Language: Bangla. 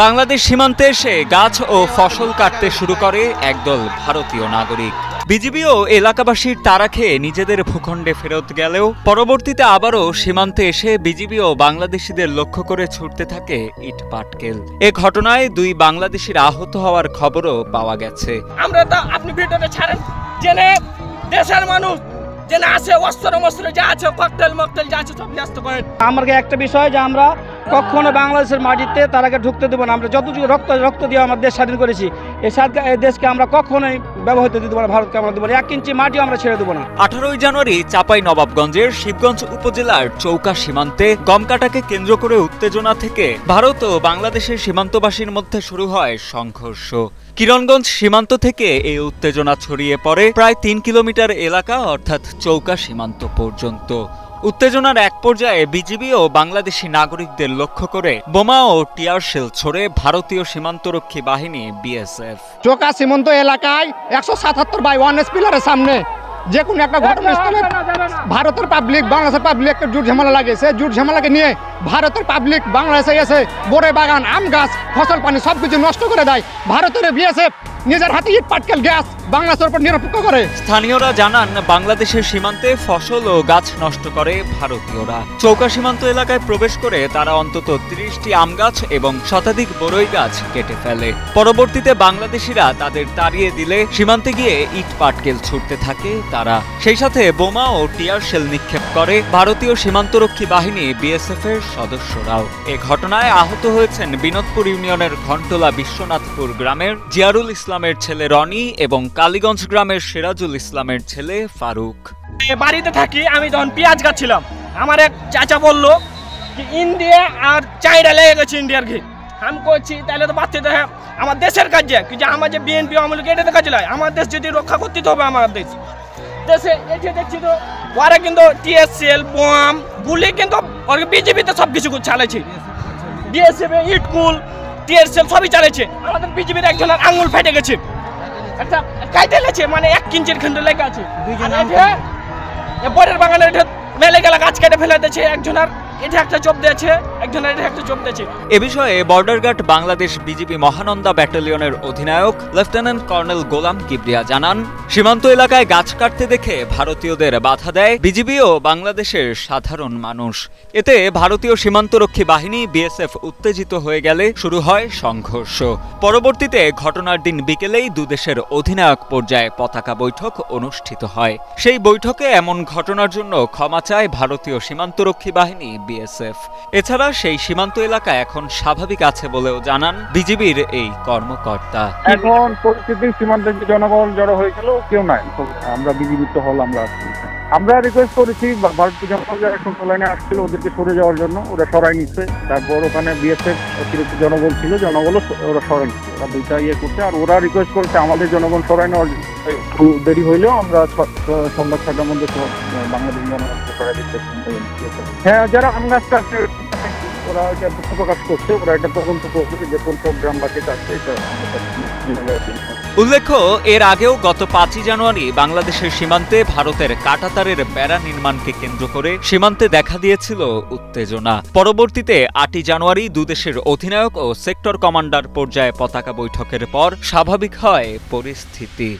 বাংলাদেশ সীমান্তে এসে গাছ ও ফসল কাটতে শুরু করে একদল ভারতীয় নাগরিক। বিজিবিও এলাকাবাসীর তাড়া খেয়ে নিজেদের ভূখণ্ডে ফেরত গেলেও পরবর্তীতে আবারও সীমান্তে এসে বিজিবিও বাংলাদেশিদের লক্ষ্য করে ছুটতে থাকে ইট পাটকেল। এ ঘটনায় 2 বাংলাদেশির আহত হওয়ার খবরও পাওয়া গেছে। আমরা তো আপনি ভিডিওটা ছাড়েন, জেনে দেশের মানুষ জেনে আছে অস্ত্র যা আছে ককটেল মকটেল যা আছে সব ব্যস্ত করেন। আমাকে একটা বিষয় যে আমরা কখনো বাংলাদেশের মাটিতে তারাকে ঢুকতে দেবো না। আমরা যতটুকু রক্ত দিয়ে আমার দেশ স্বাধীন করেছি, এই দেশকে আমরা কখনোই ব্যবহৃত দিতে পারবো না, ভারতকে আমরা দেবো না, 1 ইঞ্চি মাটিও আমরা ছেড়ে দেবো না। 18 জানুয়ারি চাঁপাইনবাবগঞ্জের শিবগঞ্জ উপজেলার চৌকা সীমান্তে গমকাটাকে কেন্দ্র করে উত্তেজনা থেকে ভারত ও বাংলাদেশের সীমান্তবাসীর মধ্যে শুরু হয় সংঘর্ষ। কিরণগঞ্জ সীমান্ত থেকে এই উত্তেজনা ছড়িয়ে পড়ে প্রায় 3 কিলোমিটার এলাকা অর্থাৎ চৌকা সীমান্ত পর্যন্ত। উত্তেজনার এক পর্যায়ে বিজিবি ও বাংলাদেশি নাগরিকদের লক্ষ্য করে বোমা ও টিয়ার শেল ছড়ে ভারতীয় সীমান্তরক্ষী বাহিনী বিএসএফ। চৌকা সীমান্ত এলাকায় 177/1 পিলারের সামনে যে কোনো একটা ঘটনাস্থলে ভারতের পাবলিক বাংলাদেশের পাবলিক একটা জুট ঝামেলা লাগে। সে জুট ঝামেলাকে নিয়ে ভারতের পাবলিক বাংলাদেশে এসে বোরে বাগান, আম গাছ, ফসল পানি সবকিছু নষ্ট করে দেয়। ভারতের বিএসএফ নিজের হাতে ইট পাটকেল গ্যাস বাংলাদেশের উপর নিরপেক্ষ করে। স্থানীয়রা জানান, বাংলাদেশের সীমান্তে ফসল ও গাছ নষ্ট করে ভারতীয়রা। চৌকা সীমান্ত এলাকায় প্রবেশ করে তারা অন্তত 30টি আম গাছ এবং শতাধিক বরই গাছ কেটে ফেলে। পরবর্তীতে বাংলাদেশিরা তাদের তাড়িয়ে দিলে সীমান্তে গিয়ে ইট পাটকেল ছুটতে থাকে তারা। সেই সাথে বোমা ও টিয়ার শেল নিক্ষেপ করে ভারতীয় সীমান্তরক্ষী বাহিনী বিএসএফ এর সদস্যরাও। এ ঘটনায় আহত হয়েছেন বিনোদপুর ইউনিয়নের ঘন্টলা বিশ্বনাথপুর গ্রামের জিয়ারুল ইসলামের ছেলে রনি এবং কালীগঞ্জ গ্রামের সিরাজুল ইসলামের ছেলে ফারুক। বাড়িতে থাকি, আমি যখন পেঁয়াজ কাটছিলাম আমার এক চাচা বলল যে ইন্ডিয়া আর চাইনা লেগে গেছে ইন্ডিয়ার ঘি। আমি করছি তাহলে তো বাচ্চাদের আমার দেশের কাজে কিন্তু আমার যে বিএনপি আমল এটা তো কাজে লাগে। আমার দেশ যদি রক্ষা করতে হবে আমার দেশে এসে দেখছি তো ওরা কিন্তু টিএসএল বোম গুলি কিন্তু বিজেপিতে সব কিছু চালাইছে। বিএসএফ ইটকুল টিএসএল সবই চালাইছে। আমাদের বিজেপির একজনের আঙুল ফেটে গেছে, একটা কাইটে লেছে, মানে 1 ইঞ্চির খন্ড লেগে আছে। পরের বাগানে মেলে গেলা গাছ কেটে ফেলে দিয়েছে, একজনের এটা একটা চোপ দিয়েছে, একজনের এটা একটা চোপ দিয়েছে। এ বিষয়ে border guard Bangladesh BGB Mahananda ব্যাটালিয়নের অধিনায়ক লেফটেন্যান্ট কর্নেল গোলাম কিবরিয়া জানান, সীমান্ত এলাকায় গাছ কাটতে দেখে ভারতীয়দের বাধা দেয় বিজিবি ও বাংলাদেশের সাধারণ মানুষ। এতে ভারতীয় সীমান্তরক্ষী বাহিনী বিএসএফ উত্তেজিত হয়ে গেলে শুরু হয় সংঘর্ষ। পরবর্তীতে ঘটনার দিন বিকেলেই দুদেশের অধিনায়ক পর্যায়ে পতাকা বৈঠক অনুষ্ঠিত হয়। সেই বৈঠকে এমন ঘটনার জন্য ক্ষমা চায় ভারতীয় সীমান্তরক্ষী বাহিনী বিএসএফ। এছাড়া সেই সীমান্ত এলাকা এখন স্বাভাবিক আছে বলেও জানান বিজিবির এই কর্মকর্তা। এখন পরিস্থিতি সীমান্তে জনগণ জড়ো হয়েছিল, কেউ নাই, আমরা বিজিবি তো হল আমরা রিকোয়েস্ট করেছি ভারতীয় জনগণ যারা এখন লাইনে আসছিল ওদেরকে সরে যাওয়ার জন্য, ওরা সরাই নিচ্ছে। তারপর ওখানে বিএসএফ অতিরিক্ত জনবল ছিল, জনগণও ওরা সরাই নিচ্ছে। ওরা দুইটা করছে আর ওরা রিকোয়েস্ট করেছে আমাদের জনগণ সরাই নেওয়ার একটু দেরি হইলেও আমরা সংবাদ 6টার মধ্যে বাংলাদেশ জনগণকে সরাই দিতে। হ্যাঁ, যারা আম গাছ কাটছে ওরা এটা দুঃখ প্রকাশ করছে, ওরা এটা তদন্ত করছে যে কোন সব গ্রামবাসী কাটছে। এটা উল্লেখ্য, এর আগেও গত 5 জানুয়ারি বাংলাদেশের সীমান্তে ভারতের কাঁটাতারের বেড়া নির্মাণকে কেন্দ্র করে সীমান্তে দেখা দিয়েছিল উত্তেজনা। পরবর্তীতে 8 জানুয়ারি দুদেশের অধিনায়ক ও সেক্টর কমান্ডার পর্যায়ে পতাকা বৈঠকের পর স্বাভাবিক হয় পরিস্থিতি।